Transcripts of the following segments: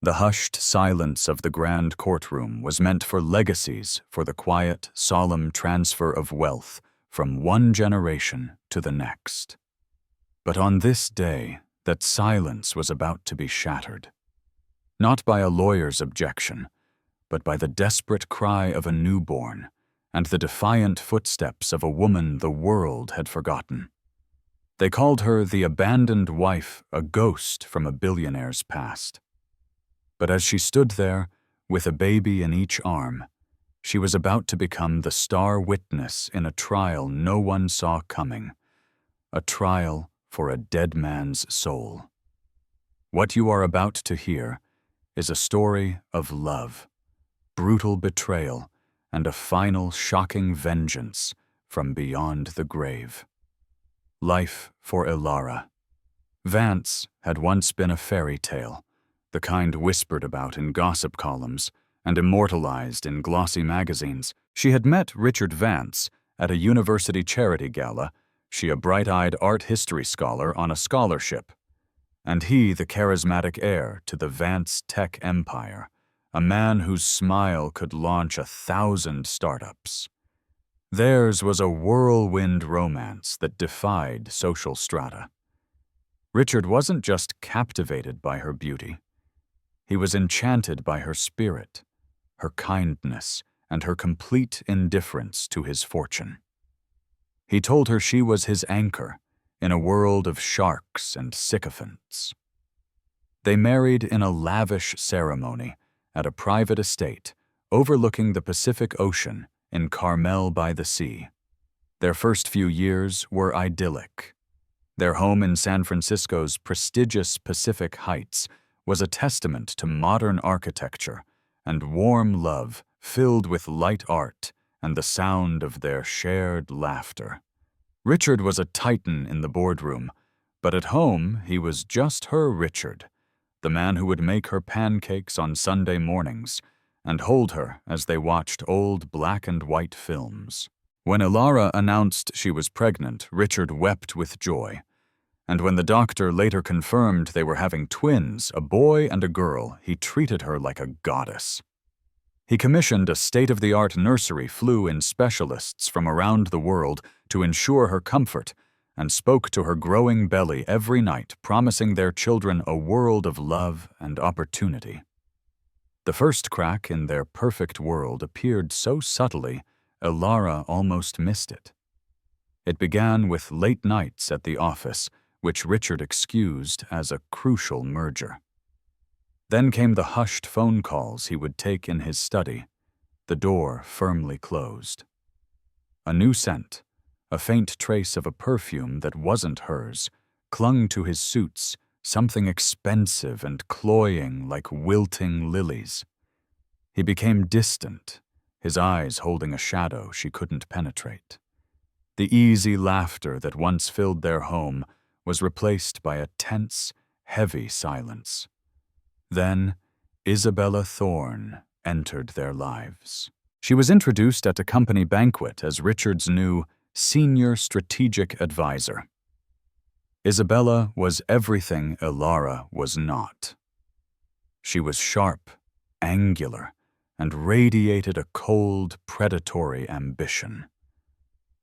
The hushed silence of the grand courtroom was meant for legacies, for the quiet, solemn transfer of wealth from one generation to the next. But on this day, that silence was about to be shattered. Not by a lawyer's objection, but by the desperate cry of a newborn and the defiant footsteps of a woman the world had forgotten. They called her the abandoned wife, a ghost from a billionaire's past. But as she stood there, with a baby in each arm, she was about to become the star witness in a trial no one saw coming, a trial for a dead man's soul. What you are about to hear is a story of love, brutal betrayal, and a final shocking vengeance from beyond the grave. Life for Ilara. Vance had once been a fairy tale, the kind whispered about in gossip columns and immortalized in glossy magazines. She had met Richard Vance at a university charity gala, she a bright-eyed art history scholar on a scholarship, and he the charismatic heir to the Vance tech empire, a man whose smile could launch 1,000 startups. Theirs was a whirlwind romance that defied social strata. Richard wasn't just captivated by her beauty. He was enchanted by her spirit, her kindness, and her complete indifference to his fortune. He told her she was his anchor in a world of sharks and sycophants. They married in a lavish ceremony at a private estate overlooking the Pacific Ocean in Carmel by the Sea. Their first few years were idyllic. Their home in San Francisco's prestigious Pacific Heights was a testament to modern architecture and warm love filled with light art and the sound of their shared laughter. Richard was a titan in the boardroom, but at home he was just her Richard, the man who would make her pancakes on Sunday mornings and hold her as they watched old black and white films. When Ilara announced she was pregnant, Richard wept with joy, and when the doctor later confirmed they were having twins, a boy and a girl, he treated her like a goddess. He commissioned a state-of-the-art nursery flew-in specialists from around the world to ensure her comfort and spoke to her growing belly every night, promising their children a world of love and opportunity. The first crack in their perfect world appeared so subtly, Ilara almost missed it. It began with late nights at the office, which Richard excused as a crucial merger. Then came the hushed phone calls he would take in his study, the door firmly closed. A new scent, a faint trace of a perfume that wasn't hers, clung to his suits, something expensive and cloying like wilting lilies. He became distant, his eyes holding a shadow she couldn't penetrate. The easy laughter that once filled their home was replaced by a tense, heavy silence. Then, Isabella Thorne entered their lives. She was introduced at a company banquet as Richard's new senior strategic advisor. Isabella was everything Ilara was not. She was sharp, angular, and radiated a cold, predatory ambition.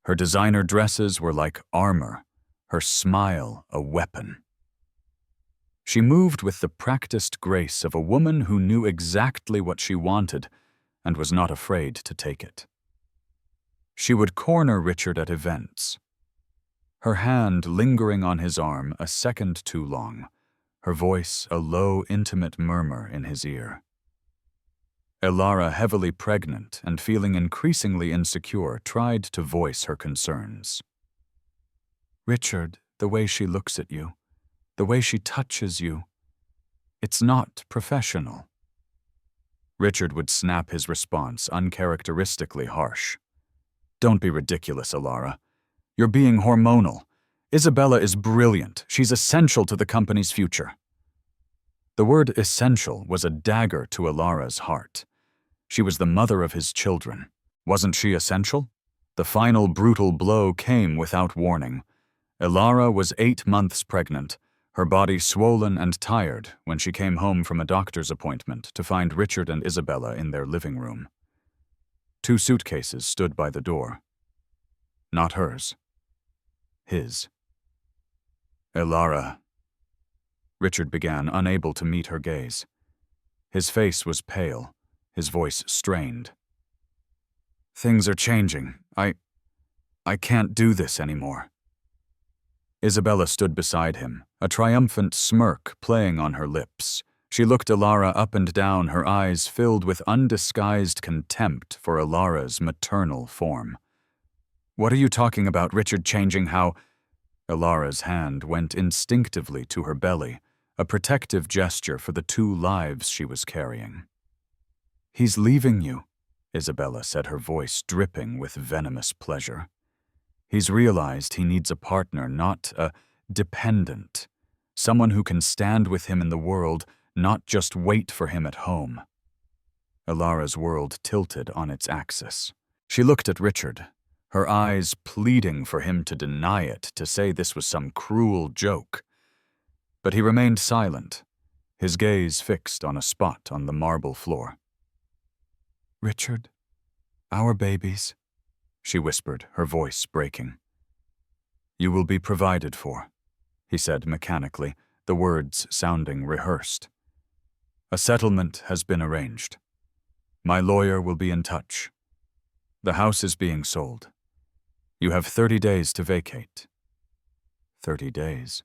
Her designer dresses were like armor, her smile a weapon. She moved with the practiced grace of a woman who knew exactly what she wanted and was not afraid to take it. She would corner Richard at events, her hand lingering on his arm a second too long, her voice a low, intimate murmur in his ear. Ilara, heavily pregnant and feeling increasingly insecure, tried to voice her concerns. "Richard, the way she looks at you, the way she touches you, it's not professional." Richard would snap his response, uncharacteristically harsh. "Don't be ridiculous, Ilara. You're being hormonal. Isabella is brilliant. She's essential to the company's future." The word essential was a dagger to Ilara's heart. She was the mother of his children. Wasn't she essential? The final brutal blow came without warning. Ilara was 8 months pregnant, her body swollen and tired when she came home from a doctor's appointment to find Richard and Isabella in their living room. 2 suitcases stood by the door. Not hers. His. "Elara," Richard began, unable to meet her gaze. His face was pale, his voice strained. "Things are changing. I can't do this anymore." Isabella stood beside him, a triumphant smirk playing on her lips. She looked Elara up and down, her eyes filled with undisguised contempt for Elara's maternal form. "What are you talking about, Richard, changing how—" Elara's hand went instinctively to her belly, a protective gesture for the 2 lives she was carrying. "He's leaving you," Isabella said, her voice dripping with venomous pleasure. "He's realized he needs a partner, not a dependent. Someone who can stand with him in the world, not just wait for him at home." Elara's world tilted on its axis. She looked at Richard, her eyes pleading for him to deny it, to say this was some cruel joke. But he remained silent, his gaze fixed on a spot on the marble floor. "Richard, our babies," she whispered, her voice breaking. "You will be provided for," he said mechanically, the words sounding rehearsed. "A settlement has been arranged. My lawyer will be in touch. The house is being sold. You have 30 days to vacate." 30 days.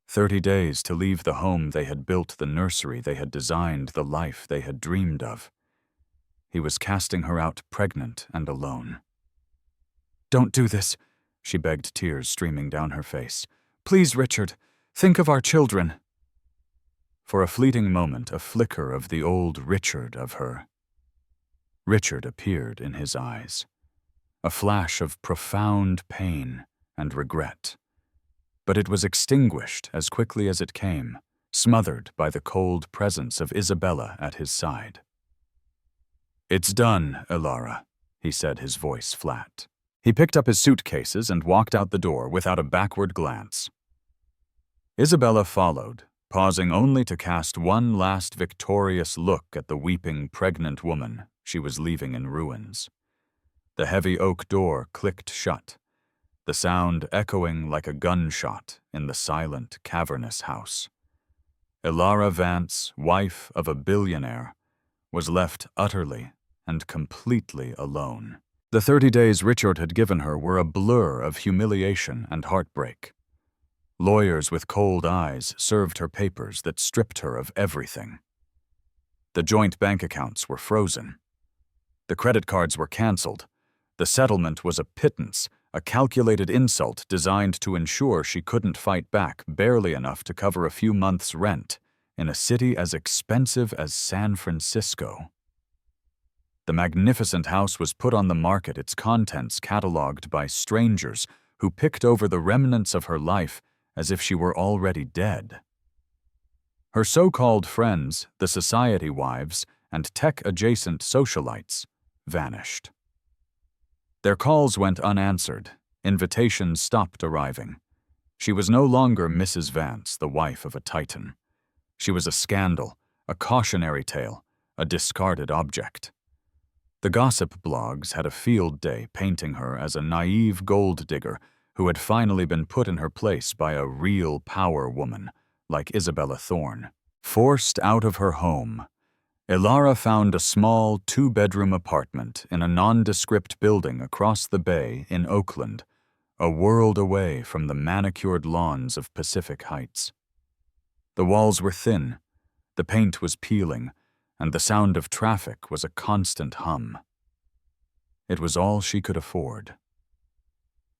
30 days to leave the home they had built, the nursery they had designed, the life they had dreamed of. He was casting her out pregnant and alone. "Don't do this," she begged, tears streaming down her face. "Please, Richard, think of our children." For a fleeting moment, a flicker of the old Richard of her. Richard appeared in his eyes, a flash of profound pain and regret. But it was extinguished as quickly as it came, smothered by the cold presence of Isabella at his side. "It's done, Elara," he said, his voice flat. He picked up his suitcases and walked out the door without a backward glance. Isabella followed, pausing only to cast one last victorious look at the weeping pregnant woman she was leaving in ruins. The heavy oak door clicked shut, the sound echoing like a gunshot in the silent, cavernous house. Elara Vance, wife of a billionaire, was left utterly and completely alone. The 30 days Richard had given her were a blur of humiliation and heartbreak. Lawyers with cold eyes served her papers that stripped her of everything. The joint bank accounts were frozen. The credit cards were canceled. The settlement was a pittance, a calculated insult designed to ensure she couldn't fight back barely enough to cover a few months' rent in a city as expensive as San Francisco. The magnificent house was put on the market, its contents catalogued by strangers who picked over the remnants of her life as if she were already dead. Her so-called friends, the society wives and tech-adjacent socialites, vanished. Their calls went unanswered, invitations stopped arriving. She was no longer Mrs. Vance, the wife of a titan. She was a scandal, a cautionary tale, a discarded object. The gossip blogs had a field day painting her as a naive gold digger who had finally been put in her place by a real power woman like Isabella Thorne. Forced out of her home, Elara found a small 2-bedroom apartment in a nondescript building across the bay in Oakland, a world away from the manicured lawns of Pacific Heights. The walls were thin, the paint was peeling, and the sound of traffic was a constant hum. It was all she could afford.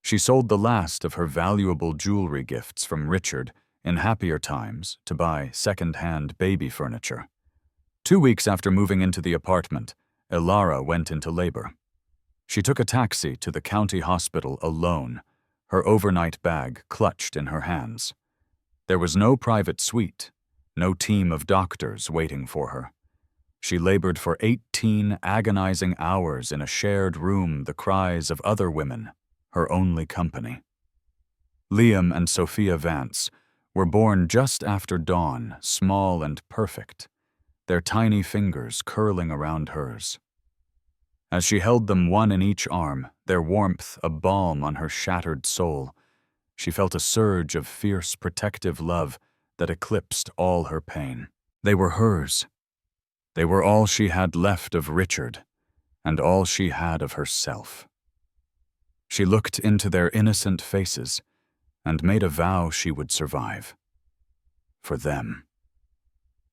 She sold the last of her valuable jewelry gifts from Richard in happier times to buy second-hand baby furniture. 2 weeks after moving into the apartment, Elara went into labor. She took a taxi to the county hospital alone, her overnight bag clutched in her hands. There was no private suite, no team of doctors waiting for her. She labored for 18 agonizing hours in a shared room, the cries of other women, her only company. Liam and Sophia Vance were born just after dawn, small and perfect, their tiny fingers curling around hers. As she held them one in each arm, their warmth a balm on her shattered soul, she felt a surge of fierce, protective love that eclipsed all her pain. They were hers. They were all she had left of Richard, and all she had of herself. She looked into their innocent faces and made a vow she would survive. For them.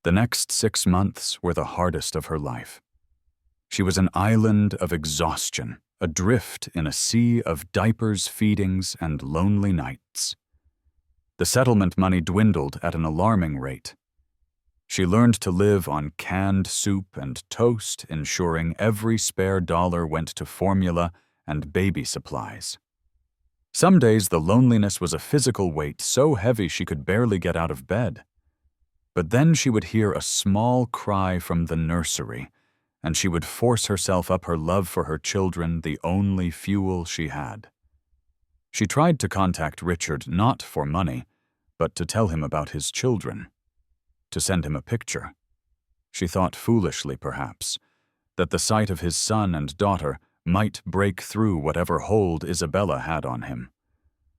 The next 6 months were the hardest of her life. She was an island of exhaustion, adrift in a sea of diapers, feedings, and lonely nights. The settlement money dwindled at an alarming rate. She learned to live on canned soup and toast, ensuring every spare dollar went to formula and baby supplies. Some days the loneliness was a physical weight so heavy she could barely get out of bed. But then she would hear a small cry from the nursery, and she would force herself up her love for her children, the only fuel she had. She tried to contact Richard not for money, but to tell him about his children. To send him a picture. She thought foolishly, perhaps, that the sight of his son and daughter might break through whatever hold Isabella had on him.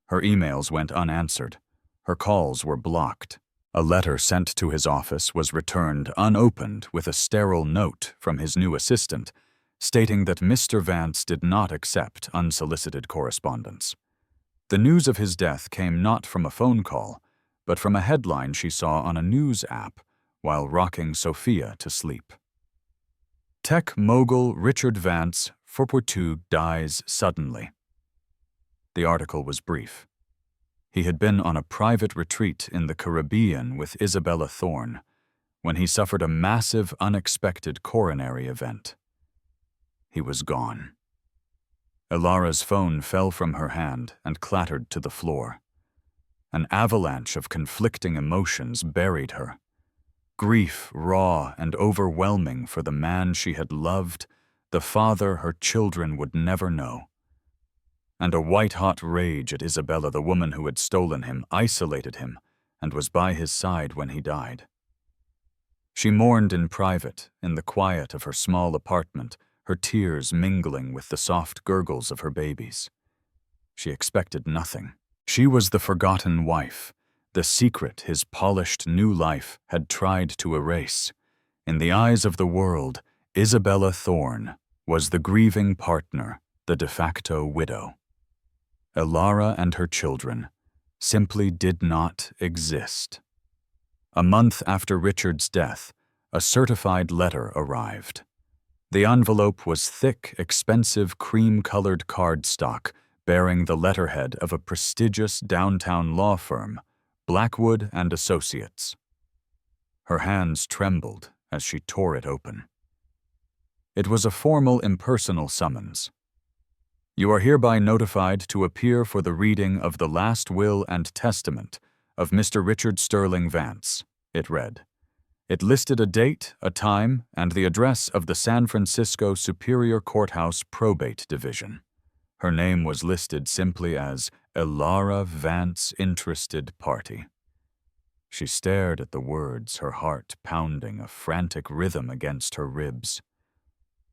Her emails went unanswered. Her calls were blocked. A letter sent to his office was returned unopened with a sterile note from his new assistant, stating that Mr. Vance did not accept unsolicited correspondence. The news of his death came not from a phone call, but from a headline she saw on a news app while rocking Sophia to sleep. Tech mogul Richard Vance dies suddenly. The article was brief. He had been on a private retreat in the Caribbean with Isabella Thorne when he suffered a massive, unexpected coronary event. He was gone. Ilara's phone fell from her hand and clattered to the floor. An avalanche of conflicting emotions buried her. Grief raw and overwhelming for the man she had loved, the father her children would never know. And a white-hot rage at Isabella, the woman who had stolen him, isolated him, and was by his side when he died. She mourned in private, in the quiet of her small apartment, her tears mingling with the soft gurgles of her babies. She expected nothing. She was the forgotten wife, the secret his polished new life had tried to erase. In the eyes of the world, Isabella Thorne was the grieving partner, the de facto widow. Ilara and her children simply did not exist. A month after Richard's death, a certified letter arrived. The envelope was thick, expensive, cream-colored cardstock bearing the letterhead of a prestigious downtown law firm, Blackwood and Associates. Her hands trembled as she tore it open. It was a formal, impersonal summons. You are hereby notified to appear for the reading of the last will and testament of Mr. Richard Sterling Vance, it read. It listed a date, a time, and the address of the San Francisco Superior Courthouse Probate Division. Her name was listed simply as Ilara Vance Interested Party. She stared at the words, her heart pounding a frantic rhythm against her ribs.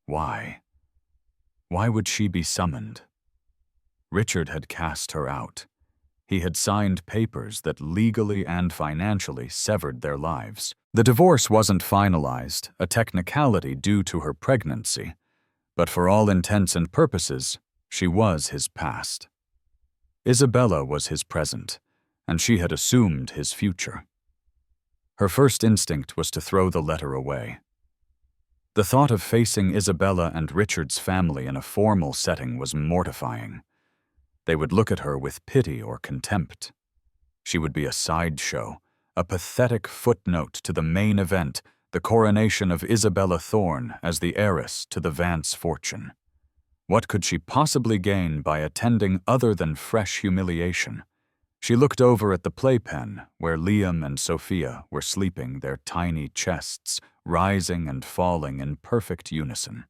Why? Why would she be summoned? Richard had cast her out. He had signed papers that legally and financially severed their lives. The divorce wasn't finalized, a technicality due to her pregnancy, but for all intents and purposes, she was his past. Isabella was his present, and she had assumed his future. Her first instinct was to throw the letter away. The thought of facing Isabella and Richard's family in a formal setting was mortifying. They would look at her with pity or contempt. She would be a sideshow, a pathetic footnote to the main event, the coronation of Isabella Thorne as the heiress to the Vance fortune. What could she possibly gain by attending other than fresh humiliation? She looked over at the playpen where Liam and Sophia were sleeping, their tiny chests rising and falling in perfect unison.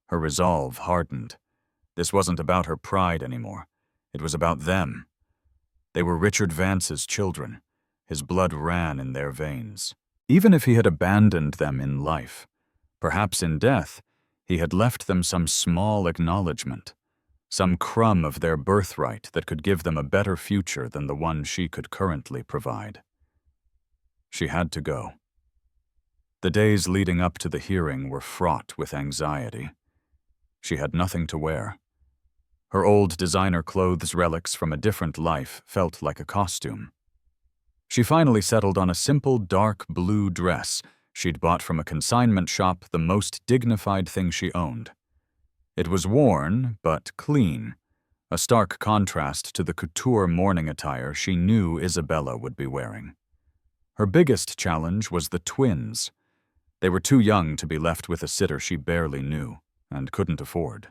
Her resolve hardened. This wasn't about her pride anymore. It was about them. They were Richard Vance's children. His blood ran in their veins. Even if he had abandoned them in life, perhaps in death, he had left them some small acknowledgement, some crumb of their birthright that could give them a better future than the one she could currently provide. She had to go. The days leading up to the hearing were fraught with anxiety. She had nothing to wear. Her old designer clothes relics from a different life felt like a costume. She finally settled on a simple dark blue dress she'd bought from a consignment shop, the most dignified thing she owned. It was worn, but clean, a stark contrast to the couture morning attire she knew Isabella would be wearing. Her biggest challenge was the twins. They were too young to be left with a sitter she barely knew and couldn't afford.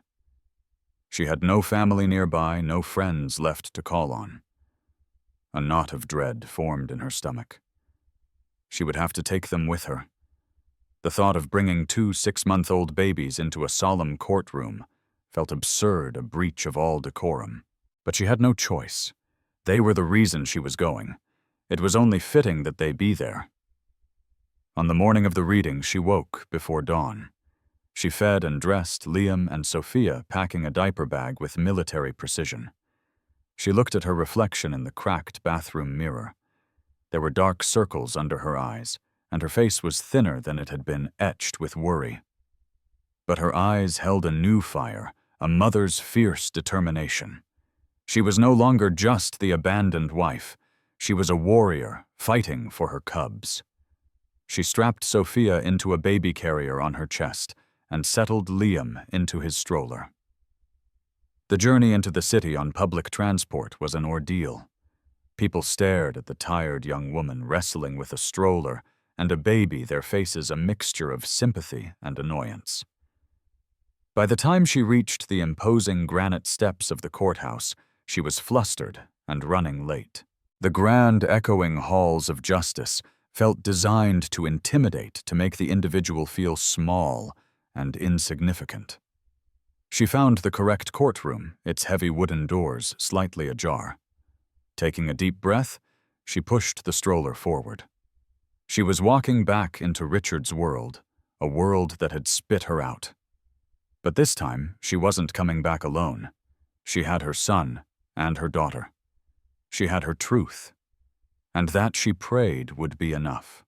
She had no family nearby, no friends left to call on. A knot of dread formed in her stomach. She would have to take them with her. The thought of bringing 2 6-month-old babies into a solemn courtroom felt absurd, a breach of all decorum. But she had no choice. They were the reason she was going. It was only fitting that they be there. On the morning of the reading, she woke before dawn. She fed and dressed Liam and Sophia, packing a diaper bag with military precision. She looked at her reflection in the cracked bathroom mirror. There were dark circles under her eyes, and her face was thinner than it had been, etched with worry. But her eyes held a new fire, a mother's fierce determination. She was no longer just the abandoned wife. She was a warrior, fighting for her cubs. She strapped Sophia into a baby carrier on her chest and settled Liam into his stroller. The journey into the city on public transport was an ordeal. People stared at the tired young woman wrestling with a stroller and a baby, their faces a mixture of sympathy and annoyance. By the time she reached the imposing granite steps of the courthouse, she was flustered and running late. The grand, echoing halls of justice felt designed to intimidate, to make the individual feel small and insignificant. She found the correct courtroom, its heavy wooden doors slightly ajar. Taking a deep breath, she pushed the stroller forward. She was walking back into Richard's world, a world that had spit her out. But this time, she wasn't coming back alone. She had her son and her daughter. She had her truth, and that she prayed would be enough.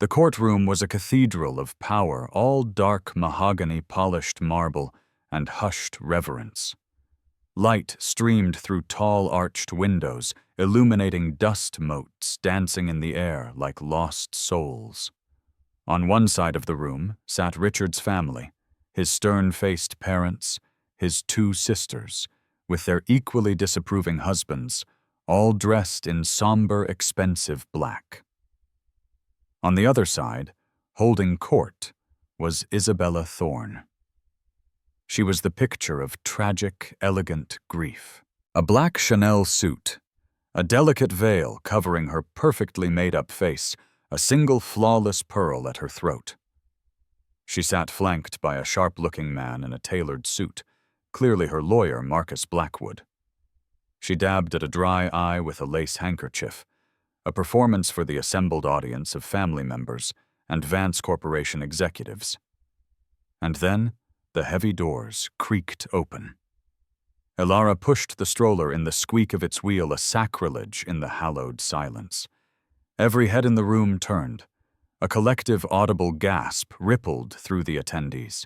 The courtroom was a cathedral of power, all dark mahogany, polished marble, and hushed reverence. Light streamed through tall arched windows, illuminating dust motes dancing in the air like lost souls. On one side of the room sat Richard's family, his stern-faced parents, his 2 sisters, with their equally disapproving husbands, all dressed in somber, expensive black. On the other side, holding court, was Isabella Thorne. She was the picture of tragic, elegant grief. A black Chanel suit, a delicate veil covering her perfectly made-up face, a single flawless pearl at her throat. She sat flanked by a sharp-looking man in a tailored suit, clearly her lawyer, Marcus Blackwood. She dabbed at a dry eye with a lace handkerchief, a performance for the assembled audience of family members and Vance Corporation executives. And then, the heavy doors creaked open. Elara pushed the stroller in the squeak of its wheel, a sacrilege in the hallowed silence. Every head in the room turned. A collective audible gasp rippled through the attendees.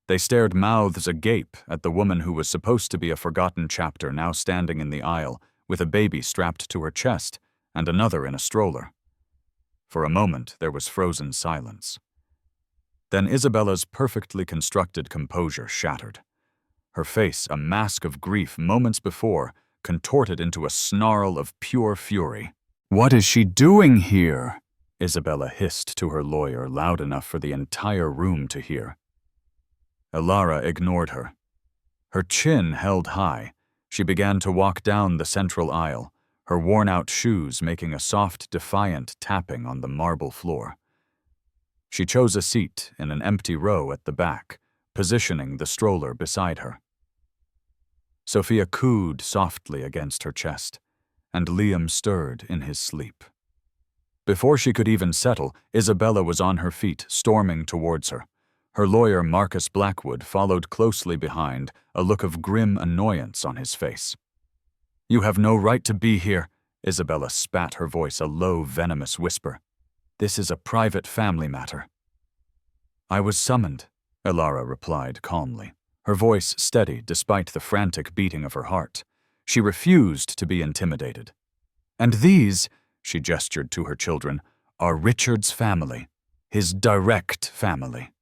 They stared mouths agape at the woman who was supposed to be a forgotten chapter, now standing in the aisle with a baby strapped to her chest and another in a stroller. For a moment, there was frozen silence. Then Isabella's perfectly constructed composure shattered. Her face, a mask of grief moments before, contorted into a snarl of pure fury. "What is she doing here?" Isabella hissed to her lawyer, loud enough for the entire room to hear. Elara ignored her. Her chin held high. She began to walk down the central aisle, her worn-out shoes making a soft, defiant tapping on the marble floor. She chose a seat in an empty row at the back, positioning the stroller beside her. Sophia cooed softly against her chest, and Liam stirred in his sleep. Before she could even settle, Isabella was on her feet, storming towards her. Her lawyer, Marcus Blackwood, followed closely behind, a look of grim annoyance on his face. "You have no right to be here," Isabella spat, her voice a low, venomous whisper. "This is a private family matter." "I was summoned," Elara replied calmly, her voice steady despite the frantic beating of her heart. She refused to be intimidated. "And these," she gestured to her children, "are Richard's family, his direct family."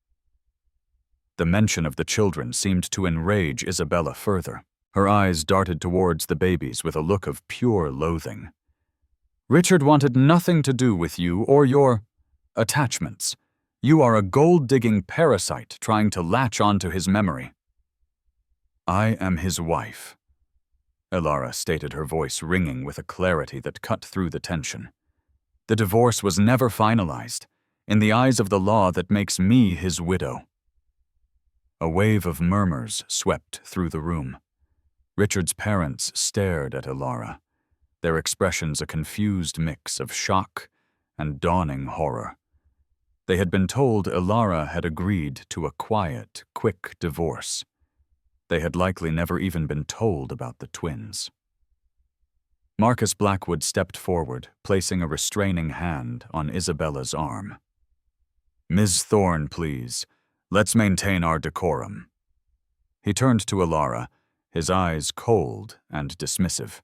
The mention of the children seemed to enrage Isabella further. Her eyes darted towards the babies with a look of pure loathing. "Richard wanted nothing to do with you or your attachments. You are a gold-digging parasite trying to latch onto his memory." "I am his wife," Elara stated, her voice ringing with a clarity that cut through the tension. "The divorce was never finalized. In the eyes of the law, that makes me his widow." A wave of murmurs swept through the room. Richard's parents stared at Elara, their expressions a confused mix of shock and dawning horror. They had been told Elara had agreed to a quiet, quick divorce. They had likely never even been told about the twins. Marcus Blackwood stepped forward, placing a restraining hand on Isabella's arm. "Ms. Thorne, please. Let's maintain our decorum." He turned to Elara, his eyes cold and dismissive.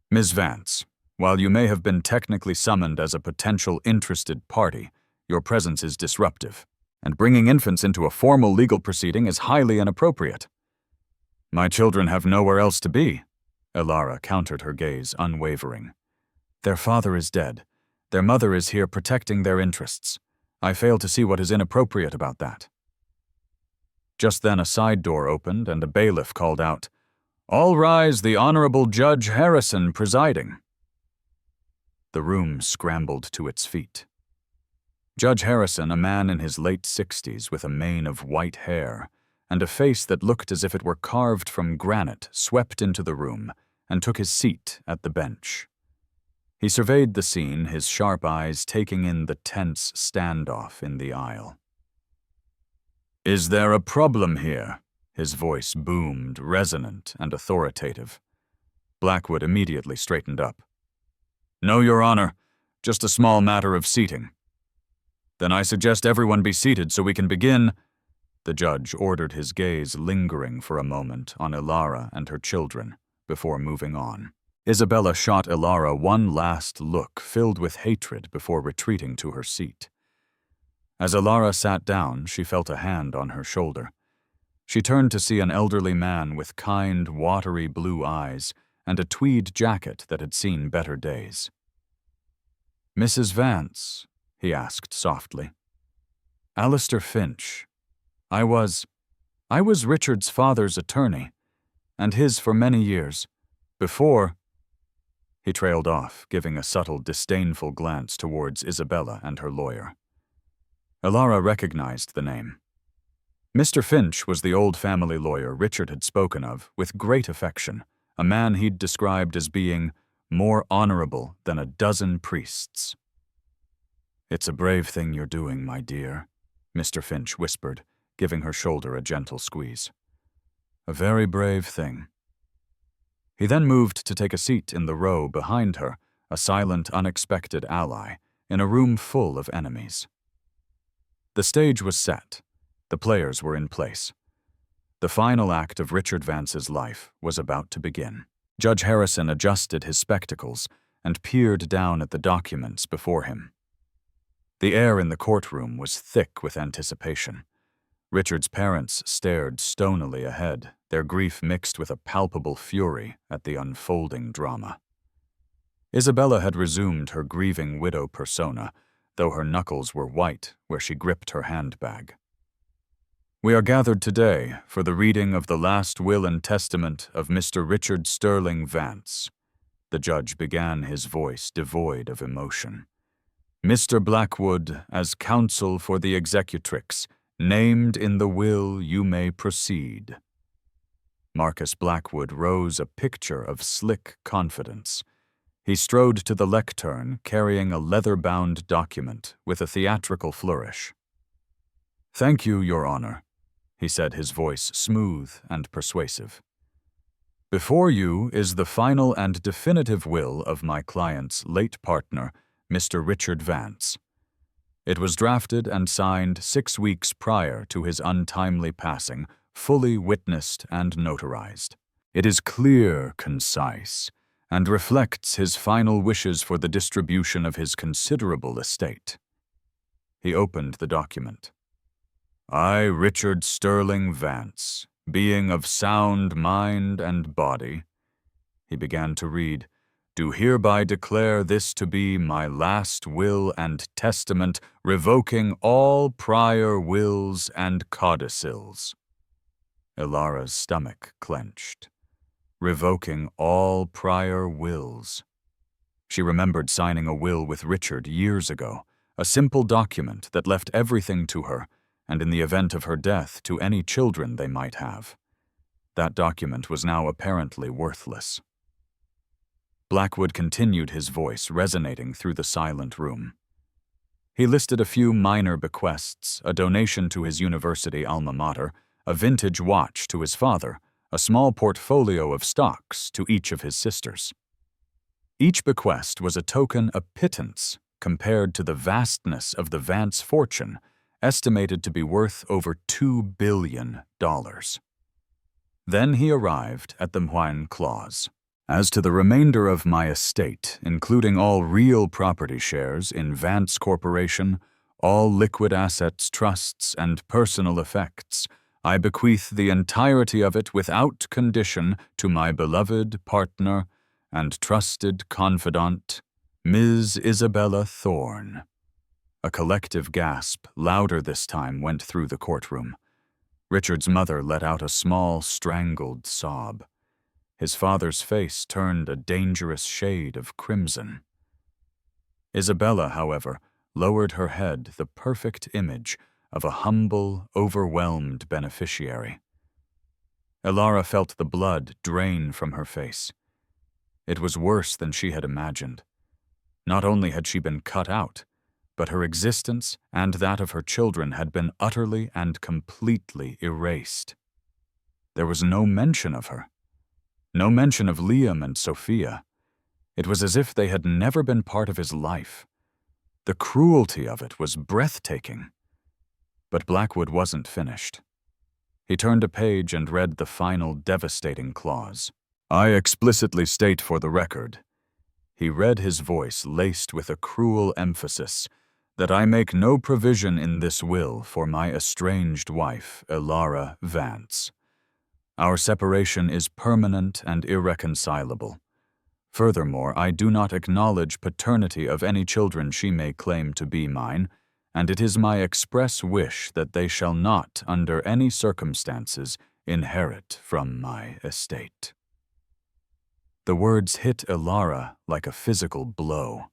"Ms. Vance, while you may have been technically summoned as a potential interested party, your presence is disruptive, and bringing infants into a formal legal proceeding is highly inappropriate." "My children have nowhere else to be," Elara countered, her gaze unwavering. "Their father is dead. Their mother is here protecting their interests. I fail to see what is inappropriate about that." Just then a side door opened and a bailiff called out, "All rise, the Honorable Judge Harrison presiding." The room scrambled to its feet. Judge Harrison, a man in his late 60s with a mane of white hair and a face that looked as if it were carved from granite, swept into the room and took his seat at the bench. He surveyed the scene, his sharp eyes taking in the tense standoff in the aisle. "Is there a problem here?" His voice boomed, resonant and authoritative. Blackwood immediately straightened up. "No, Your Honor. Just a small matter of seating." "Then I suggest everyone be seated so we can begin." The judge ordered, his gaze lingering for a moment on Elara and her children before moving on. Isabella shot Elara one last look filled with hatred before retreating to her seat. As Elara sat down, she felt a hand on her shoulder. She turned to see an elderly man with kind, watery blue eyes and a tweed jacket that had seen better days. "Mrs. Vance?" he asked softly. "Alistair Finch. I was Richard's father's attorney, and his for many years. Before—" He trailed off, giving a subtle, disdainful glance towards Isabella and her lawyer. Elara recognized the name. Mr. Finch was the old family lawyer Richard had spoken of with great affection, a man he'd described as being more honorable than a dozen priests. "It's a brave thing you're doing, my dear," Mr. Finch whispered, giving her shoulder a gentle squeeze. "A very brave thing." He then moved to take a seat in the row behind her, a silent, unexpected ally, in a room full of enemies. The stage was set. The players were in place. The final act of Richard Vance's life was about to begin. Judge Harrison adjusted his spectacles and peered down at the documents before him. The air in the courtroom was thick with anticipation. Richard's parents stared stonily ahead, their grief mixed with a palpable fury at the unfolding drama. Isabella had resumed her grieving widow persona, though her knuckles were white where she gripped her handbag. "We are gathered today for the reading of the last will and testament of Mr. Richard Sterling Vance." The judge began, his voice devoid of emotion. "Mr. Blackwood, as counsel for the executrix, named in the will, you may proceed." Marcus Blackwood rose, a picture of slick confidence. He strode to the lectern, carrying a leather-bound document with a theatrical flourish. "Thank you, Your Honor," he said, his voice smooth and persuasive. "Before you is the final and definitive will of my client's late partner, Mr. Richard Vance. It was drafted and signed 6 weeks prior to his untimely passing, fully witnessed and notarized. It is clear, concise, and reflects his final wishes for the distribution of his considerable estate." He opened the document. "I, Richard Sterling Vance, being of sound mind and body," he began to read, "do hereby declare this to be my last will and testament, revoking all prior wills and codicils." Ilara's stomach clenched. Revoking all prior wills. She remembered signing a will with Richard years ago, a simple document that left everything to her, and in the event of her death to any children they might have. That document was now apparently worthless. Blackwood continued, his voice resonating through the silent room. He listed a few minor bequests, a donation to his university alma mater, a vintage watch to his father, a small portfolio of stocks to each of his sisters. Each bequest was a token, a pittance, compared to the vastness of the Vance fortune, estimated to be worth over $2 billion. Then he arrived at the Huan clause. "As to the remainder of my estate, including all real property shares in Vance Corporation, all liquid assets, trusts, and personal effects, I bequeath the entirety of it without condition to my beloved partner and trusted confidant, Ms. Isabella Thorne." A collective gasp, louder this time, went through the courtroom. Richard's mother let out a small, strangled sob. His father's face turned a dangerous shade of crimson. Isabella, however, lowered her head, the perfect image of a humble, overwhelmed beneficiary. Ilara felt the blood drain from her face. It was worse than she had imagined. Not only had she been cut out, but her existence and that of her children had been utterly and completely erased. There was no mention of her. No mention of Liam and Sophia. It was as if they had never been part of his life. The cruelty of it was breathtaking. But Blackwood wasn't finished. He turned a page and read the final devastating clause. "I explicitly state for the record," he read, his voice laced with a cruel emphasis, "that I make no provision in this will for my estranged wife, Ilara Vance. Our separation is permanent and irreconcilable. Furthermore, I do not acknowledge paternity of any children she may claim to be mine, and it is my express wish that they shall not, under any circumstances, inherit from my estate." The words hit Ilara like a physical blow.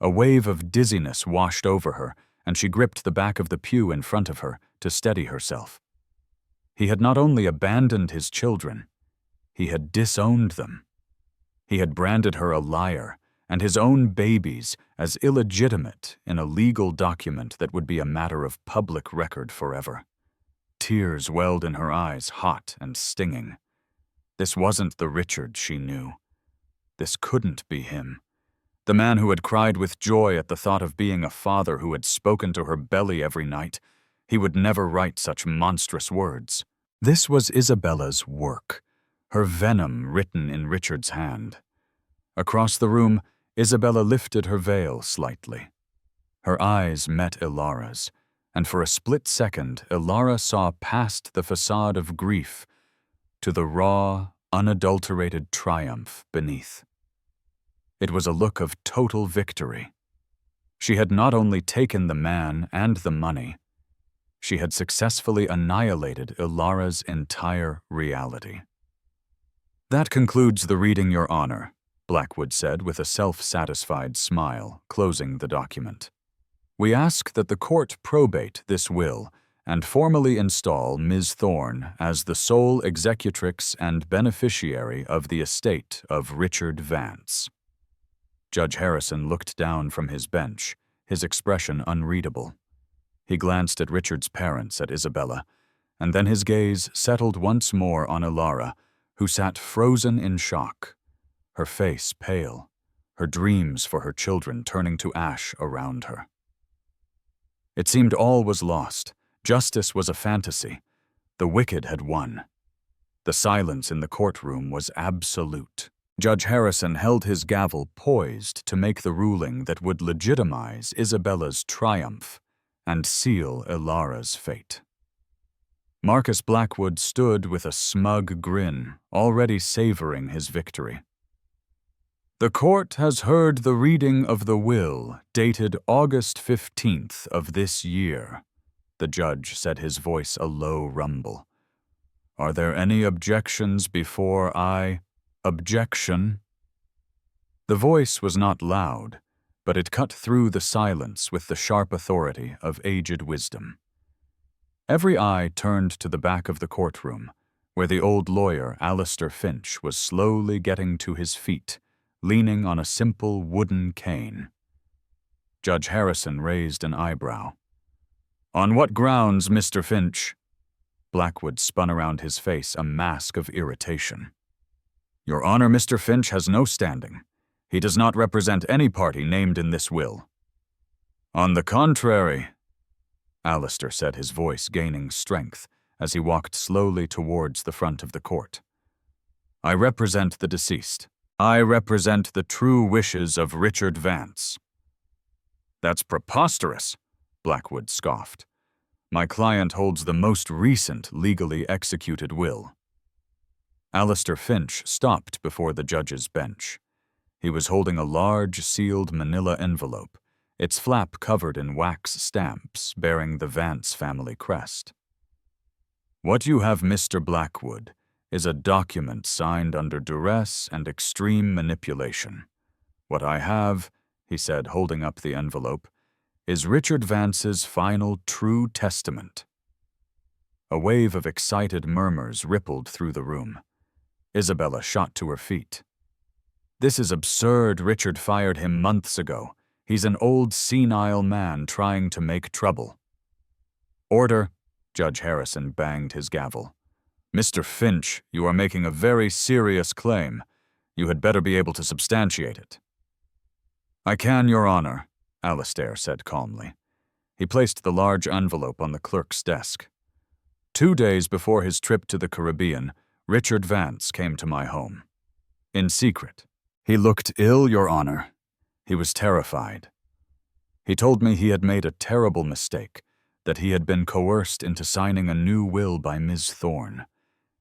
A wave of dizziness washed over her, and she gripped the back of the pew in front of her to steady herself. He had not only abandoned his children, he had disowned them. He had branded her a liar and his own babies as illegitimate in a legal document that would be a matter of public record forever. Tears welled in her eyes, hot and stinging. This wasn't the Richard she knew. This couldn't be him. The man who had cried with joy at the thought of being a father, who had spoken to her belly every night. He would never write such monstrous words. This was Isabella's work, her venom written in Richard's hand. Across the room, Isabella lifted her veil slightly. Her eyes met Ilara's, and for a split second, Ilara saw past the facade of grief to the raw, unadulterated triumph beneath. It was a look of total victory. She had not only taken the man and the money, she had successfully annihilated Ilara's entire reality. "That concludes the reading, Your Honor," Blackwood said with a self-satisfied smile, closing the document. "We ask that the court probate this will and formally install Ms. Thorne as the sole executrix and beneficiary of the estate of Richard Vance." Judge Harrison looked down from his bench, his expression unreadable. He glanced at Richard's parents, at Isabella, and then his gaze settled once more on Ilara, who sat frozen in shock, her face pale, her dreams for her children turning to ash around her. It seemed all was lost. Justice was a fantasy. The wicked had won. The silence in the courtroom was absolute. Judge Harrison held his gavel poised to make the ruling that would legitimize Isabella's triumph and seal Ilara's fate. Marcus Blackwood stood with a smug grin, already savoring his victory. The court has heard the reading of the will, dated August 15th of this year. The judge said, his voice a low rumble. Are there any objections before I... Objection? The voice was not loud, but it cut through the silence with the sharp authority of aged wisdom. Every eye turned to the back of the courtroom, where the old lawyer, Alistair Finch, was slowly getting to his feet, leaning on a simple wooden cane. Judge Harrison raised an eyebrow. On what grounds, Mr. Finch? Blackwood spun around his face, a mask of irritation. Your Honor, Mr. Finch has no standing. He does not represent any party named in this will. On the contrary, Alistair said, his voice gaining strength as he walked slowly towards the front of the court. I represent the deceased. I represent the true wishes of Richard Vance. That's preposterous, Blackwood scoffed. My client holds the most recent legally executed will. Alistair Finch stopped before the judge's bench. He was holding a large, sealed manila envelope, its flap covered in wax stamps bearing the Vance family crest. What you have, Mr. Blackwood, is a document signed under duress and extreme manipulation. What I have, he said, holding up the envelope, is Richard Vance's final true testament. A wave of excited murmurs rippled through the room. Isabella shot to her feet. This is absurd. Richard fired him months ago. He's an old senile man trying to make trouble. Order, Judge Harrison banged his gavel. Mr. Finch, you are making a very serious claim. You had better be able to substantiate it. I can, Your Honor, Alistair said calmly. He placed the large envelope on the clerk's desk. 2 days before his trip to the Caribbean, Richard Vance came to my home. In secret. He looked ill, Your Honor. He was terrified. He told me he had made a terrible mistake, that he had been coerced into signing a new will by Ms. Thorne.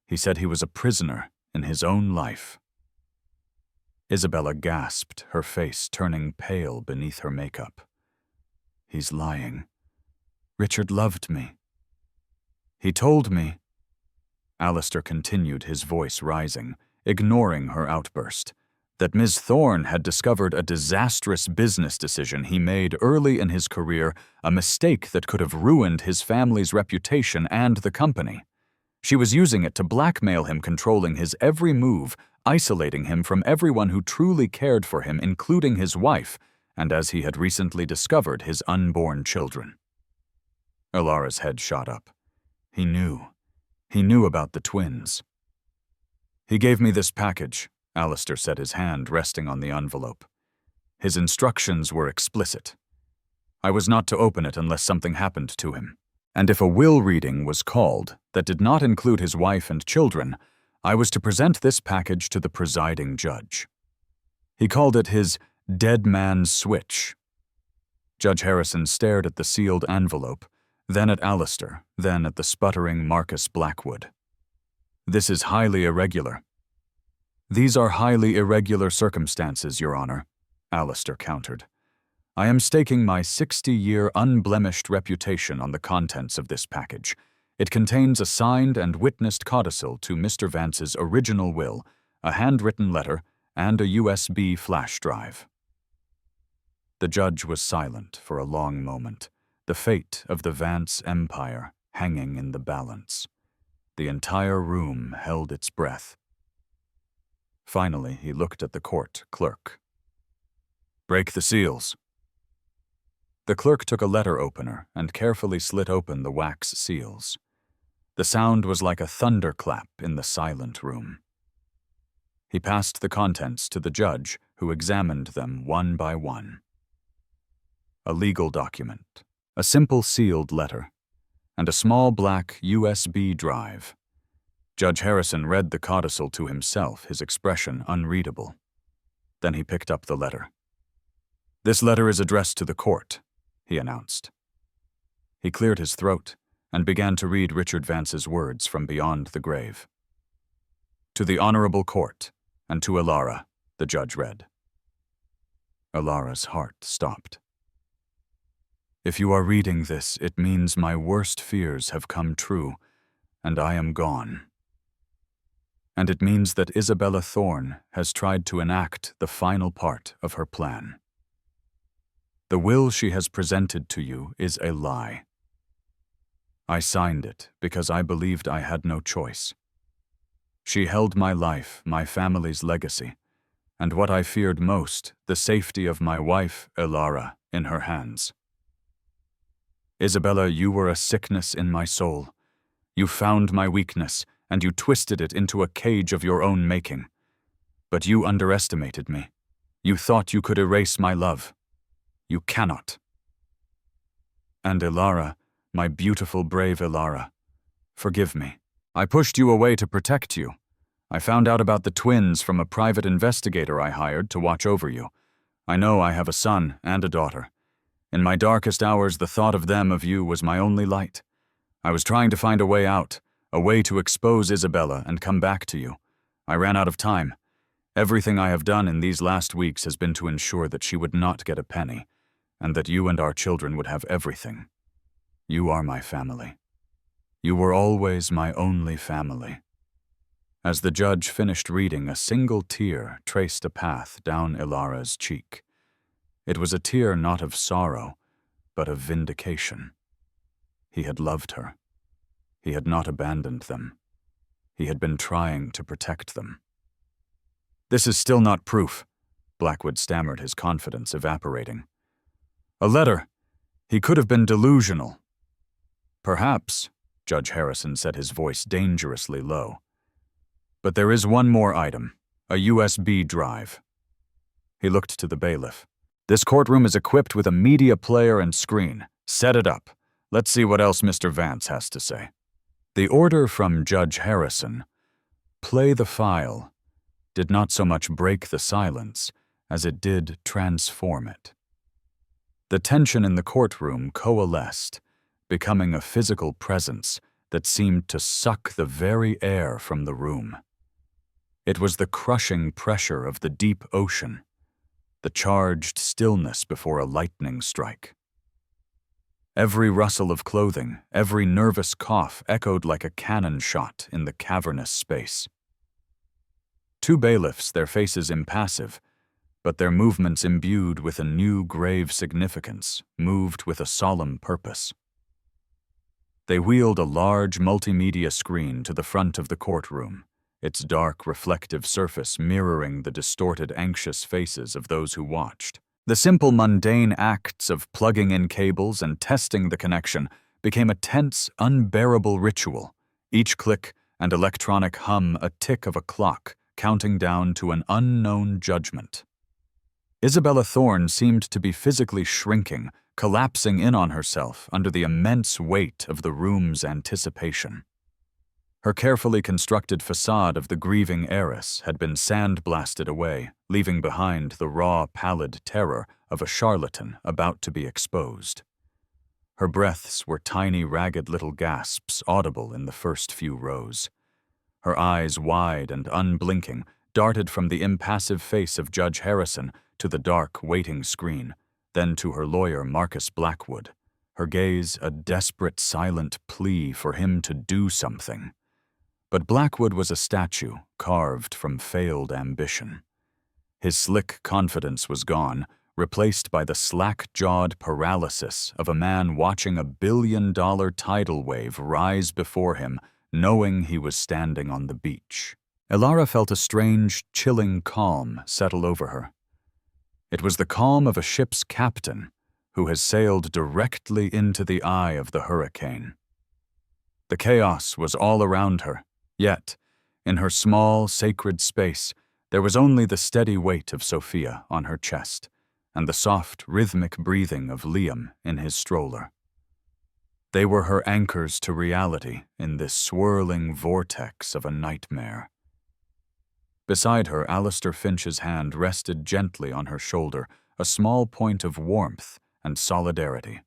He said he was a prisoner in his own life. Isabella gasped, her face turning pale beneath her makeup. He's lying. Richard loved me. He told me. Alistair continued, his voice rising, ignoring her outburst, that Ms. Thorne had discovered a disastrous business decision he made early in his career, a mistake that could have ruined his family's reputation and the company. She was using it to blackmail him, controlling his every move, isolating him from everyone who truly cared for him, including his wife, and as he had recently discovered, his unborn children. Ilara's head shot up. He knew. He knew about the twins. He gave me this package, Alistair said, his hand resting on the envelope. His instructions were explicit. I was not to open it unless something happened to him. And if a will reading was called that did not include his wife and children, I was to present this package to the presiding judge. He called it his dead man's switch. Judge Harrison stared at the sealed envelope, then at Alistair, then at the sputtering Marcus Blackwood. This is highly irregular. These are highly irregular circumstances, Your Honor, Alistair countered. I am staking my 60-year unblemished reputation on the contents of this package. It contains a signed and witnessed codicil to Mr. Vance's original will, a handwritten letter, and a USB flash drive. The judge was silent for a long moment, the fate of the Vance empire hanging in the balance. The entire room held its breath. Finally, he looked at the court clerk. Break the seals. The clerk took a letter opener and carefully slit open the wax seals. The sound was like a thunderclap in the silent room. He passed the contents to the judge, who examined them one by one. A legal document, a simple sealed letter, and a small black USB drive. Judge Harrison read the codicil to himself, his expression unreadable. Then he picked up the letter. "This letter is addressed to the court," he announced. He cleared his throat and began to read Richard Vance's words from beyond the grave. "To the Honorable Court, and to Elara," the judge read. Elara's heart stopped. "If you are reading this, it means my worst fears have come true, and I am gone. And it means that Isabella Thorne has tried to enact the final part of her plan. The will she has presented to you is a lie. I signed it because I believed I had no choice. She held my life, my family's legacy, and what I feared most, the safety of my wife, Elara, in her hands. Isabella, you were a sickness in my soul. You found my weakness, and you twisted it into a cage of your own making. But you underestimated me. You thought you could erase my love. You cannot. And Elara, my beautiful, brave Elara, forgive me. I pushed you away to protect you. I found out about the twins from a private investigator I hired to watch over you. I know I have a son and a daughter. In my darkest hours, the thought of them, of you, was my only light. I was trying to find a way out, a way to expose Isabella and come back to you. I ran out of time. Everything I have done in these last weeks has been to ensure that she would not get a penny, and that you and our children would have everything. You are my family. You were always my only family." As the judge finished reading, a single tear traced a path down Elara's cheek. It was a tear not of sorrow, but of vindication. He had loved her. He had not abandoned them. He had been trying to protect them. "This is still not proof," Blackwood stammered, his confidence evaporating. "A letter. He could have been delusional." "Perhaps," Judge Harrison said, his voice dangerously low. "But there is one more item, a USB drive." He looked to the bailiff. "This courtroom is equipped with a media player and screen. Set it up. Let's see what else Mr. Vance has to say." The order from Judge Harrison, "Play the file," did not so much break the silence as it did transform it. The tension in the courtroom coalesced, becoming a physical presence that seemed to suck the very air from the room. It was the crushing pressure of the deep ocean, the charged stillness before a lightning strike. Every rustle of clothing, every nervous cough echoed like a cannon shot in the cavernous space. Two bailiffs, their faces impassive, but their movements imbued with a new grave significance, moved with a solemn purpose. They wheeled a large multimedia screen to the front of the courtroom, its dark, reflective surface mirroring the distorted, anxious faces of those who watched. The simple, mundane acts of plugging in cables and testing the connection became a tense, unbearable ritual, each click and electronic hum a tick of a clock counting down to an unknown judgment. Isabella Thorne seemed to be physically shrinking, collapsing in on herself under the immense weight of the room's anticipation. Her carefully constructed facade of the grieving heiress had been sandblasted away, leaving behind the raw, pallid terror of a charlatan about to be exposed. Her breaths were tiny, ragged little gasps audible in the first few rows. Her eyes, wide and unblinking, darted from the impassive face of Judge Harrison to the dark, waiting screen, then to her lawyer, Marcus Blackwood, her gaze a desperate, silent plea for him to do something. But Blackwood was a statue carved from failed ambition. His slick confidence was gone, replaced by the slack-jawed paralysis of a man watching a billion-dollar tidal wave rise before him, knowing he was standing on the beach. Elara felt a strange, chilling calm settle over her. It was the calm of a ship's captain who has sailed directly into the eye of the hurricane. The chaos was all around her, yet, in her small, sacred space, there was only the steady weight of Sophia on her chest and the soft, rhythmic breathing of Liam in his stroller. They were her anchors to reality in this swirling vortex of a nightmare. Beside her, Alistair Finch's hand rested gently on her shoulder, a small point of warmth and solidarity.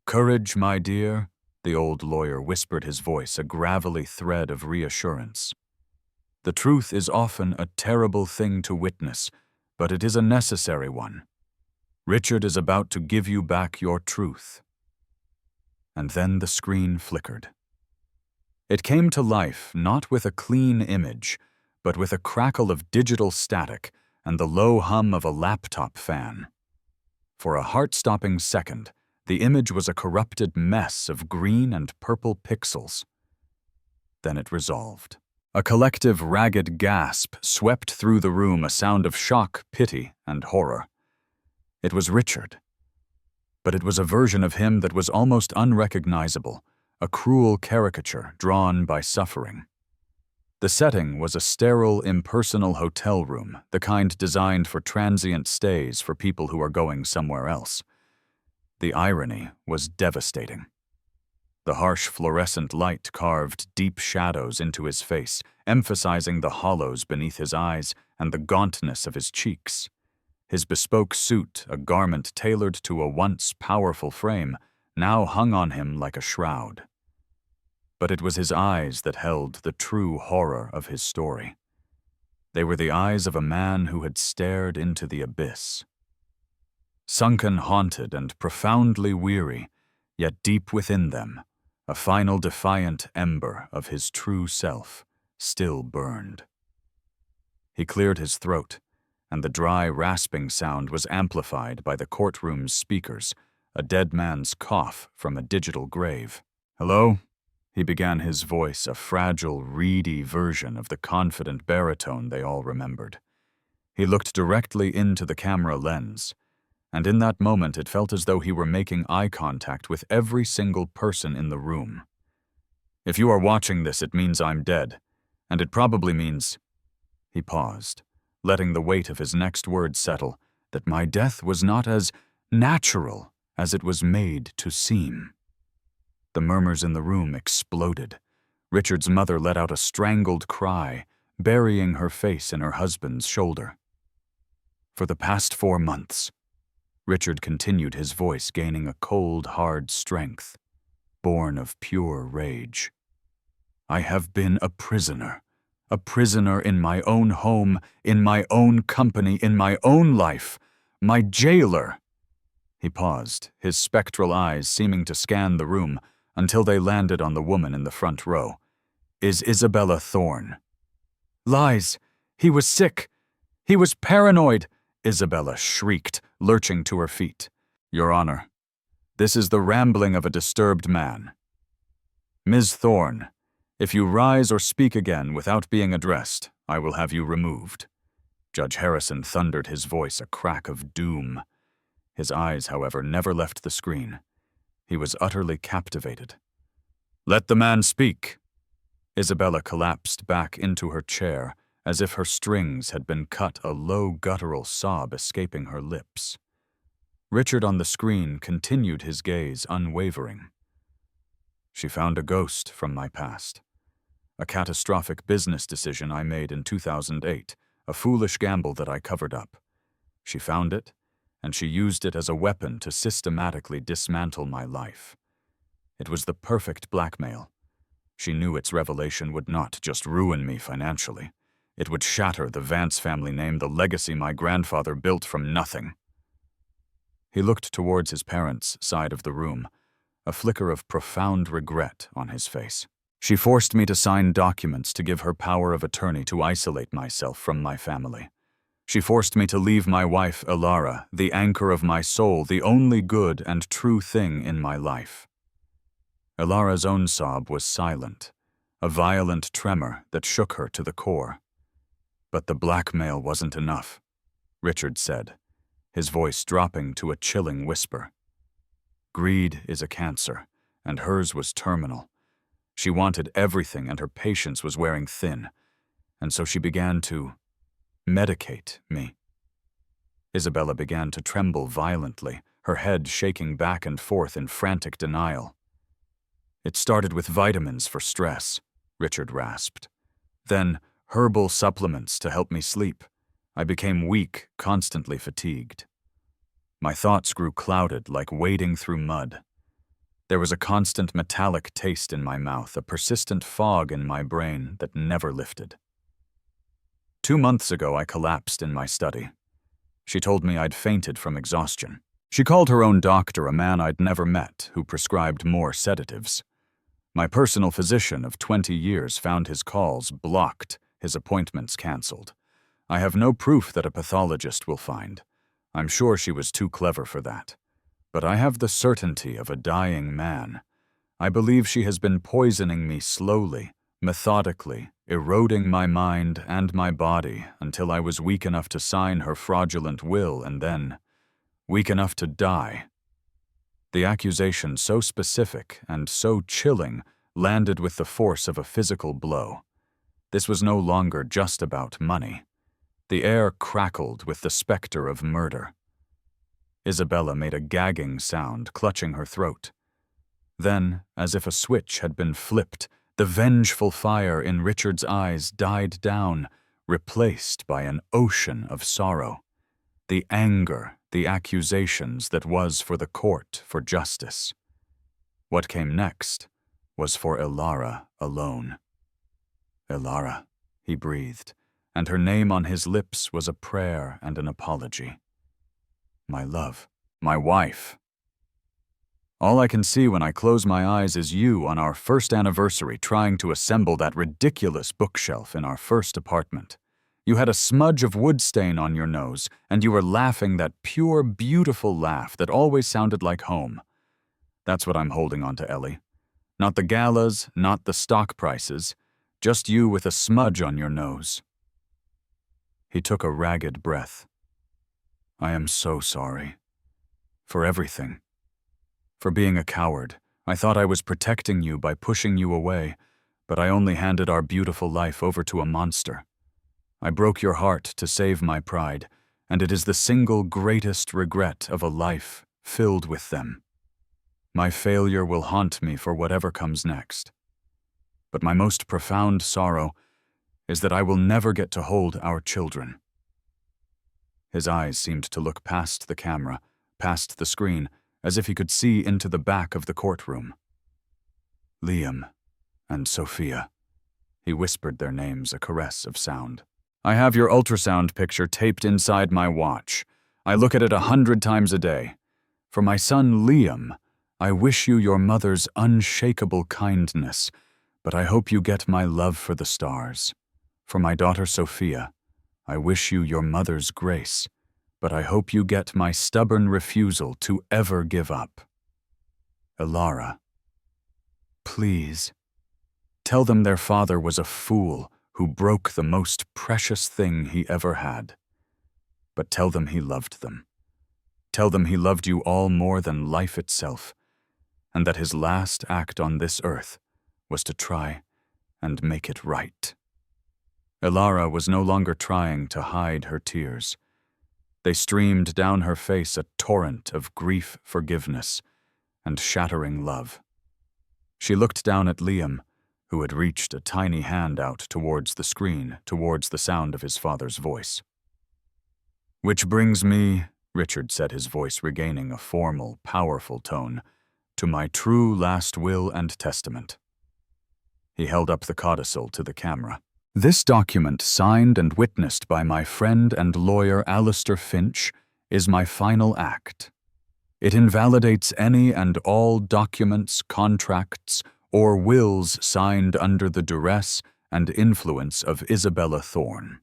"Courage, my dear," the old lawyer whispered, his voice a gravelly thread of reassurance. "The truth is often a terrible thing to witness, but it is a necessary one. Richard is about to give you back your truth." And then the screen flickered. It came to life not with a clean image, but with a crackle of digital static and the low hum of a laptop fan. For a heart-stopping second, the image was a corrupted mess of green and purple pixels. Then it resolved. A collective ragged gasp swept through the room, a sound of shock, pity, and horror. It was Richard. But it was a version of him that was almost unrecognizable, a cruel caricature drawn by suffering. The setting was a sterile, impersonal hotel room, the kind designed for transient stays for people who are going somewhere else. The irony was devastating. The harsh fluorescent light carved deep shadows into his face, emphasizing the hollows beneath his eyes and the gauntness of his cheeks. His bespoke suit, a garment tailored to a once powerful frame, now hung on him like a shroud. But it was his eyes that held the true horror of his story. They were the eyes of a man who had stared into the abyss. Sunken, haunted, and profoundly weary, yet deep within them, a final defiant ember of his true self still burned. He cleared his throat, and the dry, rasping sound was amplified by the courtroom's speakers, a dead man's cough from a digital grave. "Hello?" He began, his voice a fragile, reedy version of the confident baritone they all remembered. He looked directly into the camera lens, and in that moment it felt as though he were making eye contact with every single person in the room. "If you are watching this, it means I'm dead, and it probably means—" He paused, letting the weight of his next word settle, that my death was not as natural as it was made to seem. The murmurs in the room exploded. Richard's mother let out a strangled cry, burying her face in her husband's shoulder. "For the past 4 months," Richard continued, his voice gaining a cold, hard strength, born of pure rage, "I have been a prisoner in my own home, in my own company, in my own life. My jailer." He paused, his spectral eyes seeming to scan the room until they landed on the woman in the front row. "Is Isabella Thorne." "Lies! He was sick! He was paranoid!" Isabella shrieked, lurching to her feet. "Your Honor, this is the rambling of a disturbed man. Ms. Thorne, if you rise or speak again without being addressed, I will have you removed." Judge Harrison thundered, his voice a crack of doom. His eyes, however, never left the screen. He was utterly captivated. "Let the man speak." Isabella collapsed back into her chair, as if her strings had been cut, a low guttural sob escaping her lips. Richard on the screen continued his gaze unwavering. "She found a ghost from my past. A catastrophic business decision I made in 2008, a foolish gamble that I covered up. She found it, and she used it as a weapon to systematically dismantle my life. It was the perfect blackmail. She knew its revelation would not just ruin me financially. It would shatter the Vance family name, the legacy my grandfather built from nothing." He looked towards his parents' side of the room, a flicker of profound regret on his face. "She forced me to sign documents to give her power of attorney to isolate myself from my family. She forced me to leave my wife, Ilara, the anchor of my soul, the only good and true thing in my life." Ilara's own sob was silent, a violent tremor that shook her to the core. But the blackmail wasn't enough. Richard said, his voice dropping to a chilling whisper. Greed is a cancer, and hers was terminal. She wanted everything, and her patience was wearing thin, and so she began to medicate me. Isabella began to tremble violently, her head shaking back and forth in frantic denial. It started with vitamins for stress, Richard rasped. Then herbal supplements to help me sleep. I became weak, constantly fatigued. My thoughts grew clouded like wading through mud. There was a constant metallic taste in my mouth, a persistent fog in my brain that never lifted. 2 months ago, I collapsed in my study. She told me I'd fainted from exhaustion. She called her own doctor, a man I'd never met, who prescribed more sedatives. My personal physician of 20 years found his calls blocked, his appointments canceled. I have no proof that a pathologist will find. I'm sure she was too clever for that. But I have the certainty of a dying man. I believe she has been poisoning me slowly, methodically, eroding my mind and my body until I was weak enough to sign her fraudulent will and then weak enough to die. The accusation, so specific and so chilling, landed with the force of a physical blow. This was no longer just about money. The air crackled with the specter of murder. Isabella made a gagging sound, clutching her throat. Then, as if a switch had been flipped, the vengeful fire in Richard's eyes died down, replaced by an ocean of sorrow. The anger, the accusations that was for the court for justice. What came next was for Ilara alone. Ilara, he breathed, and her name on his lips was a prayer and an apology. My love, my wife. All I can see when I close my eyes is you on our first anniversary trying to assemble that ridiculous bookshelf in our first apartment. You had a smudge of wood stain on your nose, and you were laughing that pure, beautiful laugh that always sounded like home. That's what I'm holding on to, Ellie. Not the galas, not the stock prices, just you with a smudge on your nose. He took a ragged breath. I am so sorry. For everything. For being a coward. I thought I was protecting you by pushing you away, but I only handed our beautiful life over to a monster. I broke your heart to save my pride, and it is the single greatest regret of a life filled with them. My failure will haunt me for whatever comes next. But my most profound sorrow is that I will never get to hold our children. His eyes seemed to look past the camera, past the screen, as if he could see into the back of the courtroom. Liam and Sophia. He whispered their names, a caress of sound. I have your ultrasound picture taped inside my watch. I look at it 100 times a day. For my son Liam, I wish you your mother's unshakable kindness, but I hope you get my love for the stars. For my daughter Sophia, I wish you your mother's grace, but I hope you get my stubborn refusal to ever give up. Ilara, please, tell them their father was a fool who broke the most precious thing he ever had. But tell them he loved them. Tell them he loved you all more than life itself, and that his last act on this earth was to try and make it right. Ilara was no longer trying to hide her tears. They streamed down her face, a torrent of grief, forgiveness, and shattering love. She looked down at Liam, who had reached a tiny hand out towards the screen, towards the sound of his father's voice. Which brings me, Richard said, his voice regaining a formal, powerful tone, to my true last will and testament. He held up the codicil to the camera. This document, signed and witnessed by my friend and lawyer Alistair Finch, is my final act. It invalidates any and all documents, contracts, or wills signed under the duress and influence of Isabella Thorne.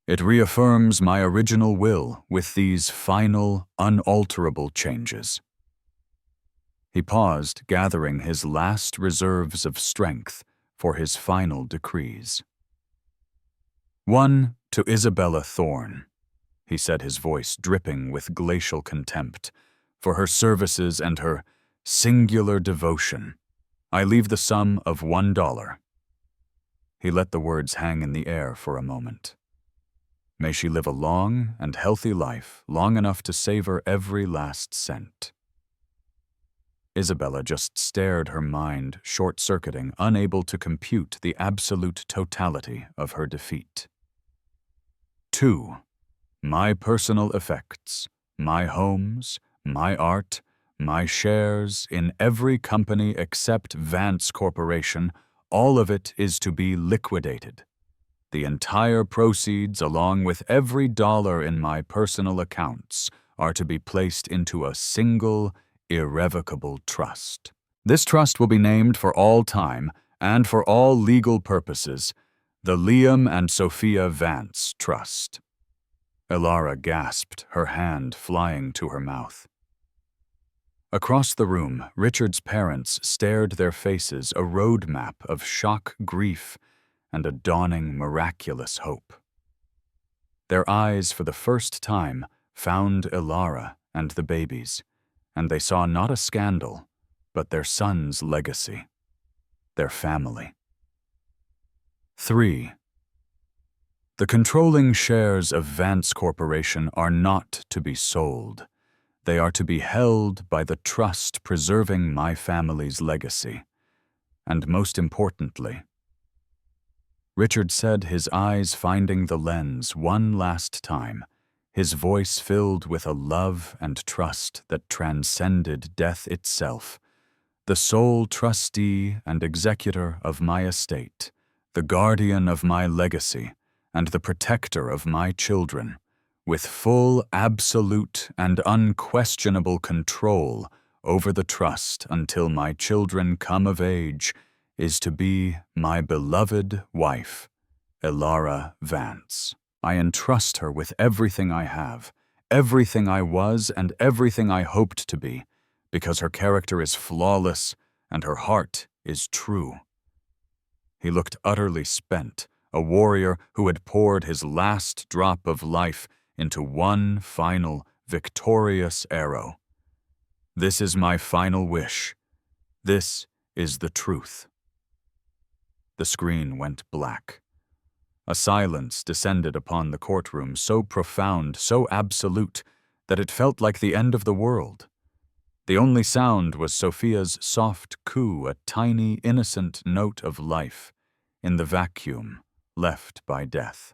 It reaffirms my original will with these final, unalterable changes. He paused, gathering his last reserves of strength for his final decrees. 1. To Isabella Thorne. he said, his voice dripping with glacial contempt, "for her services and her singular devotion. I leave the sum of $1. He let the words hang in the air for a moment. May she live a long and healthy life, long enough to savor every last cent. Isabella just stared, her mind short-circuiting, unable to compute the absolute totality of her defeat. 2. My personal effects, my homes, my art, my shares in every company except Vance Corporation, all of it is to be liquidated. The entire proceeds, along with every dollar in my personal accounts, are to be placed into a single, irrevocable trust. This trust will be named for all time and for all legal purposes the Liam and Sophia Vance Trust." Elara gasped, her hand flying to her mouth. Across the room, Richard's parents stared, their faces a roadmap of shock, grief, and a dawning miraculous hope. Their eyes, for the first time, found Elara and the babies, and they saw not a scandal, but their son's legacy, their family. 3. The controlling shares of Vance Corporation are not to be sold. They are to be held by the trust preserving my family's legacy. And most importantly, Richard said, his eyes finding the lens one last time, his voice filled with a love and trust that transcended death itself, the sole trustee and executor of my estate, the guardian of my legacy, and the protector of my children, with full, absolute, and unquestionable control over the trust until my children come of age, is to be my beloved wife, Elara Vance. I entrust her with everything I have, everything I was, and everything I hoped to be, because her character is flawless and her heart is true. He looked utterly spent, a warrior who had poured his last drop of life into one final, victorious arrow. This is my final wish. This is the truth. The screen went black. A silence descended upon the courtroom, so profound, so absolute, that it felt like the end of the world. The only sound was Sophia's soft coo, a tiny, innocent note of life in the vacuum left by death.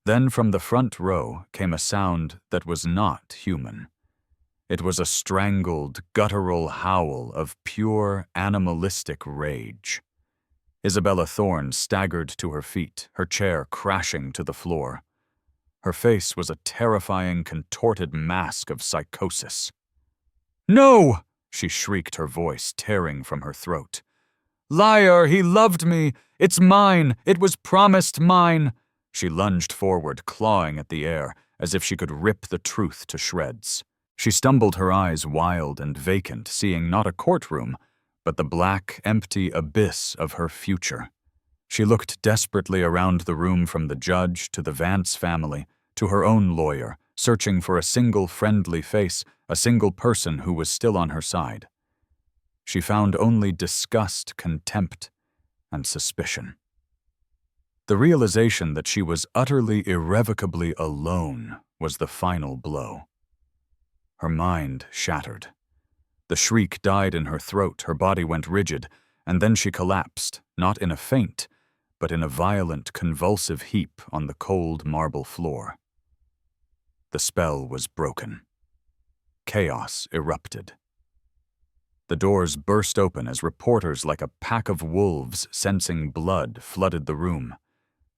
Then from the front row came a sound that was not human. It was a strangled, guttural howl of pure, animalistic rage. Isabella Thorne staggered to her feet, her chair crashing to the floor. Her face was a terrifying, contorted mask of psychosis. "No!" she shrieked, her voice tearing from her throat. "Liar! He loved me! It's mine! It was promised mine!" She lunged forward, clawing at the air, as if she could rip the truth to shreds. She stumbled, her eyes wild and vacant, seeing not a courtroom, but the black, empty abyss of her future. She looked desperately around the room, from the judge to the Vance family, to her own lawyer, searching for a single friendly face, a single person who was still on her side. She found only disgust, contempt, and suspicion. The realization that she was utterly, irrevocably alone was the final blow. Her mind shattered. The shriek died in her throat, her body went rigid, and then she collapsed, not in a faint, but in a violent, convulsive heap on the cold marble floor. The spell was broken. Chaos erupted. The doors burst open as reporters, like a pack of wolves sensing blood, flooded the room.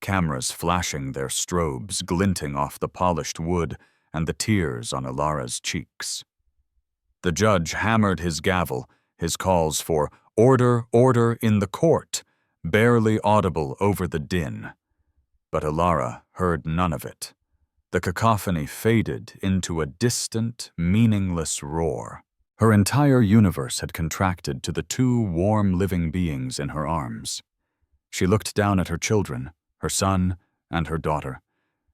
Cameras flashing their strobes, glinting off the polished wood and the tears on Elara's cheeks. The judge hammered his gavel, his calls for "order, order in the court," barely audible over the din. But Elara heard none of it. The cacophony faded into a distant, meaningless roar. Her entire universe had contracted to the two warm, living beings in her arms. She looked down at her children, her son and her daughter,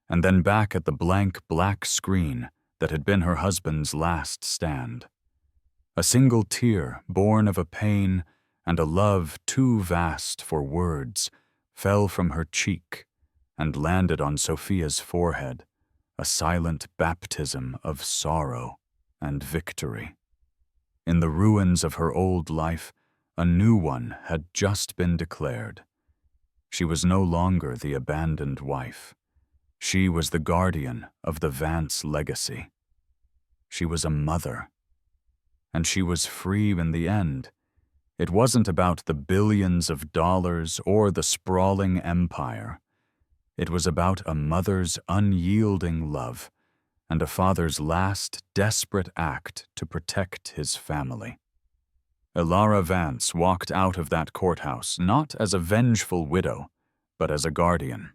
and then back at the blank black screen that had been her husband's last stand. A single tear, born of a pain and a love too vast for words, fell from her cheek and landed on Sophia's forehead, a silent baptism of sorrow and victory. In the ruins of her old life, a new one had just been declared. She was no longer the abandoned wife. She was the guardian of the Vance legacy. She was a mother. And she was free in the end. It wasn't about the billions of dollars or the sprawling empire. It was about a mother's unyielding love and a father's last desperate act to protect his family. Elara Vance walked out of that courthouse not as a vengeful widow, but as a guardian.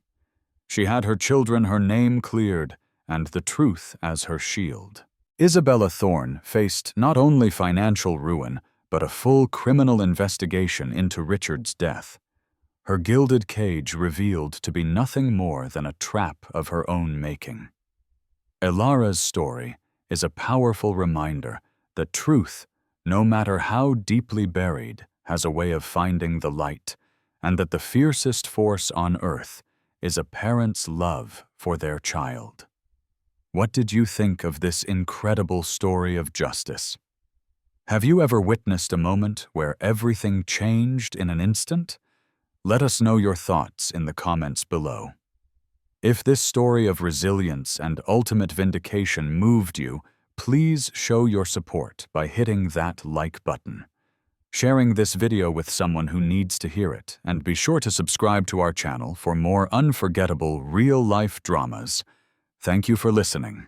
She had her children, her name cleared, and the truth as her shield. Isabella Thorne faced not only financial ruin, but a full criminal investigation into Richard's death. Her gilded cage revealed to be nothing more than a trap of her own making. Elara's story is a powerful reminder that truth, no matter how deeply buried, has a way of finding the light, and that the fiercest force on earth is a parent's love for their child. What did you think of this incredible story of justice? Have you ever witnessed a moment where everything changed in an instant? Let us know your thoughts in the comments below. If this story of resilience and ultimate vindication moved you, please show your support by hitting that like button, sharing this video with someone who needs to hear it, and be sure to subscribe to our channel for more unforgettable real-life dramas. Thank you for listening.